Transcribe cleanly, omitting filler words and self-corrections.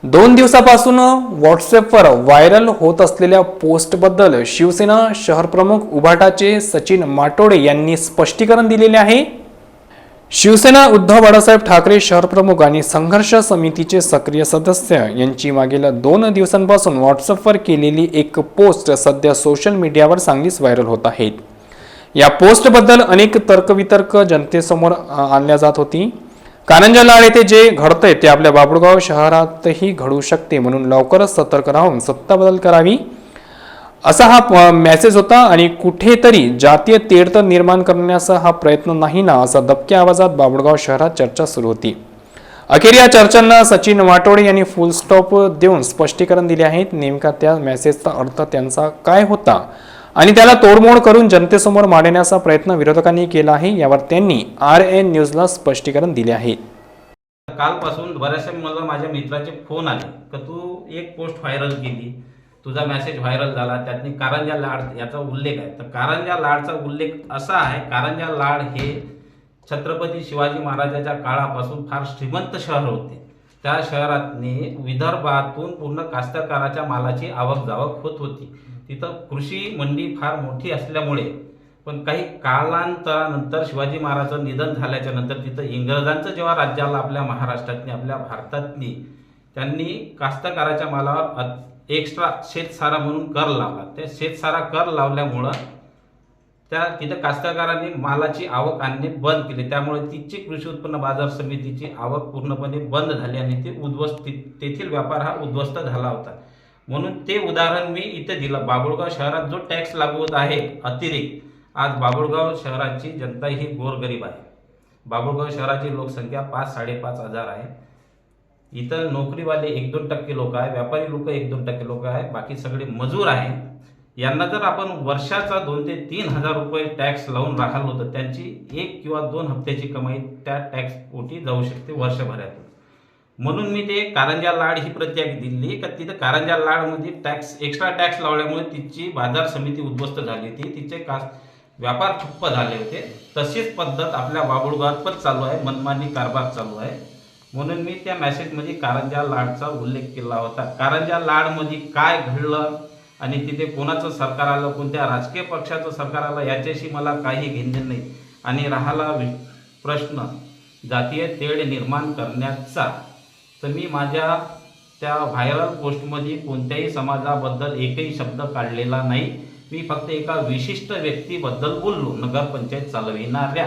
2 दिवसापासून व्हॉट्सअपवर व्हायरल होत असलेल्या पोस्टबद्दल शिवसेना शहरप्रमुख उभाटाचे सचिन माटोडे यांनी स्पष्टीकरण दिलेले आहे। शिवसेना उद्धव बाळासाहेब ठाकरे शहरप्रमुख आणि संघर्ष समितीचे सक्रिय सदस्य यांची मागील 2 दिवसांपासून व्हॉट्सअपवर केलेली एक पोस्ट सध्या सोशल मीडियावर चांगलीच व्हायरल होत आहे। या पोस्टबद्दल अनेक तर्कवितर्क जनतेसमोर आणल्या जात होती। कारंजा लाड येथे जे घडतंय ते आपल्या बाभुळगाव शहरातही घडू शकते, म्हणून लवकरच सतर्क राहून सत्ता बदल करावी असा हा मेसेज होता आणि कुठेतरी जातीय तेढ निर्माण करण्याचा हा प्रयत्न नाही ना, असा दबक्या आवाजात बाभुळगाव शहरात चर्चा सुरू होती। अखेर या चर्चांना सचिन माटोडे यांनी फुल स्टॉप देऊन स्पष्टीकरण दिले आहे। नेमका त्या मेसेजचा अर्थ त्यांचा काय होता आणि त्याला तोडमोड करून जनतेसमोर मांडण्याचा प्रयत्न विरोधकांनी केला आहे, यावर त्यांनी RN न्यूजला स्पष्टीकरण दिले आहे। कालपासून बऱ्याचशा मला माझ्या मित्राचे फोन आले की तू एक पोस्ट व्हायरल केली, तुझा मेसेज व्हायरल झाला, त्यातनी कारंजा लाड याचा उल्लेख आहे। तर कारंजा लाडचा उल्लेख असा आहे, कारंजा लाड हे छत्रपती शिवाजी महाराजांच्या काळापासून फार श्रीमंत शहर होते। त्या शहरातनी विदर्भातून पूर्ण कास्तकाराच्या मालाची आवक जावक होत होती। तिथं कृषी मंडी फार मोठी असल्यामुळे पण काही कालांतरानंतर शिवाजी महाराजांचं निधन झाल्याच्या नंतर तिथं इंग्रजांचं जेव्हा राज्याला आपल्या महाराष्ट्रातनी आपल्या भारतातनी त्यांनी कास्तकाराच्या मालावर एक्स्ट्रा शेतसारा म्हणून कर लावला। त्या शेतसारा कर लावल्यामुळं तिथं कास्तकारांनी मालाची आवक आणणे बंद केले, त्यामुळे तिची कृषी उत्पन्न बाजार समितीची आवक पूर्णपणे बंद झाली आणि तेथील व्यापार हा उद्ध्वस्त झाला होता। म्हणून ते उदाहरण मी इथे दिलं। बाभुळगाव शहरात जो टॅक्स लागू होत आहे अतिरिक्त, आज बाभुळगाव शहराची जनता ही गोरगरीब आहे। बाभुळगाव शहराची लोकसंख्या 5-5.5 हजार आहे। इतर नोकरीवाले 1-2% लोक आहे, व्यापारी लोक 1-2% लोक आहे, बाकी सगळे मजूर आहे। यांना जर आपण वर्षाचा 2 ते 3 हजार रुपये टॅक्स लावून राहिलो तर त्यांची 1 किंवा 2 हप्त्याची कमाई त्या टॅक्स पोटी जाऊ शकते वर्षभरात। म्हणून मी ते कारंजा लाड ही प्रत्याग दिली की तिथं कारंजा लाडमध्ये एक्स्ट्रा टॅक्स लावल्यामुळे तिची बाजार समिती उद्ध्वस्त झाली होती, तिचे व्यापार ठप्प झाले होते। तशीच पद्धत आपल्या बाभुळगावात पण चालू आहे, मनमानी कारभार चालू आहे। म्हणून मी त्या मेसेजमध्ये कारंजा लाडचा उल्लेख केला होता। कारंजा लाडमध्ये काय घडलं आणि तिथे कोणाचं सरकार आलं, कोणत्या राजकीय पक्षाचं सरकार आलं याच्याशी मला काही घेणं नाही। आणि राहिला प्रश्न जातीय तेढ निर्माण करण्याचा, तर मी माझ्या त्या व्हायरल पोस्टमध्ये कोणत्याही समाजाबद्दल एकही शब्द काढलेला नाही। मी फक्त एका विशिष्ट व्यक्तीबद्दल बोललो, नगरपंचायत चालविणाऱ्या